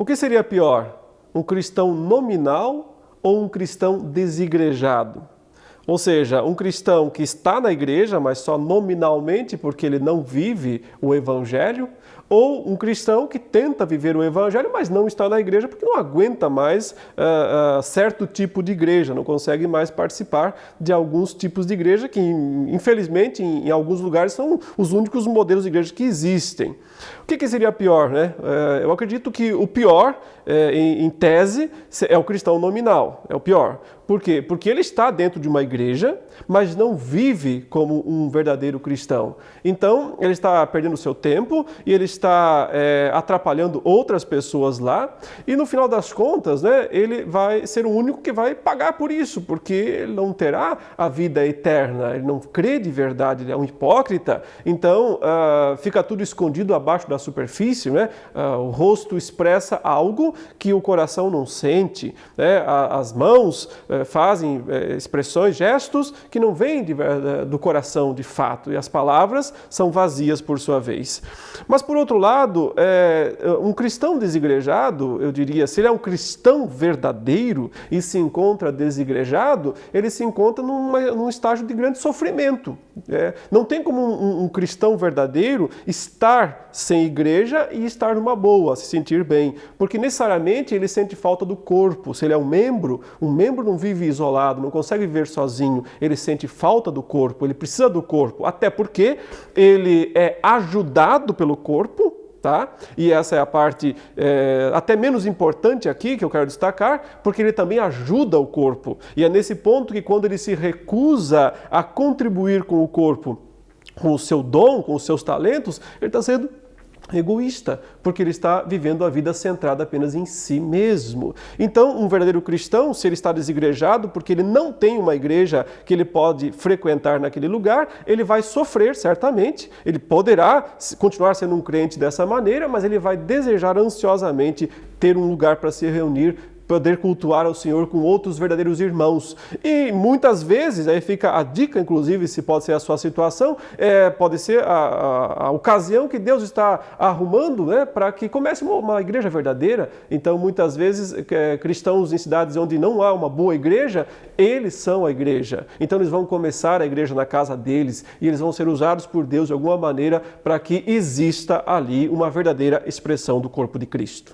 O que seria pior? Um cristão nominal ou um cristão desigrejado? Ou seja, um cristão que está na igreja, mas só nominalmente porque ele não vive o evangelho, ou um cristão que tenta viver o evangelho, mas não está na igreja porque não aguenta mais certo tipo de igreja, não consegue mais participar de alguns tipos de igreja que, infelizmente, em alguns lugares são os únicos modelos de igreja que existem. O que seria pior, né? Eu acredito que o pior, em tese, é o cristão nominal, é o pior. Por quê? Porque ele está dentro de uma igreja, mas não vive como um verdadeiro cristão. Então, ele está perdendo seu tempo e ele está atrapalhando outras pessoas lá. E no final das contas, né, ele vai ser o único que vai pagar por isso, porque ele não terá a vida eterna, ele não crê de verdade, ele é um hipócrita. Então, fica tudo escondido abaixo da superfície, né? O rosto expressa algo que o coração não sente, né? As mãos fazem expressões, gestos que não vêm do coração de fato, e as palavras são vazias por sua vez. Mas por outro lado, um cristão desigrejado, eu diria, se ele é um cristão verdadeiro e se encontra desigrejado, ele se encontra num estágio de grande sofrimento. Não tem como um cristão verdadeiro estar sem igreja e estar numa boa, se sentir bem, porque necessariamente ele sente falta do corpo. Se ele é um membro não vive isolado, não consegue viver sozinho, ele sente falta do corpo, ele precisa do corpo, até porque ele é ajudado pelo corpo, tá? E essa é a parte até menos importante aqui que eu quero destacar, porque ele também ajuda o corpo. E é nesse ponto que quando ele se recusa a contribuir com o corpo, com o seu dom, com os seus talentos, ele está sendo egoísta, porque ele está vivendo a vida centrada apenas em si mesmo. Então, um verdadeiro cristão, se ele está desigrejado, porque ele não tem uma igreja que ele pode frequentar naquele lugar, ele vai sofrer, certamente. Ele poderá continuar sendo um crente dessa maneira, mas ele vai desejar ansiosamente ter um lugar para se reunir, poder cultuar ao Senhor com outros verdadeiros irmãos. E muitas vezes, aí fica a dica, inclusive, se pode ser a sua situação, pode ser a ocasião que Deus está arrumando, né, para que comece uma igreja verdadeira. Então, muitas vezes, cristãos em cidades onde não há uma boa igreja, eles são a igreja. Então, eles vão começar a igreja na casa deles e eles vão ser usados por Deus de alguma maneira para que exista ali uma verdadeira expressão do corpo de Cristo.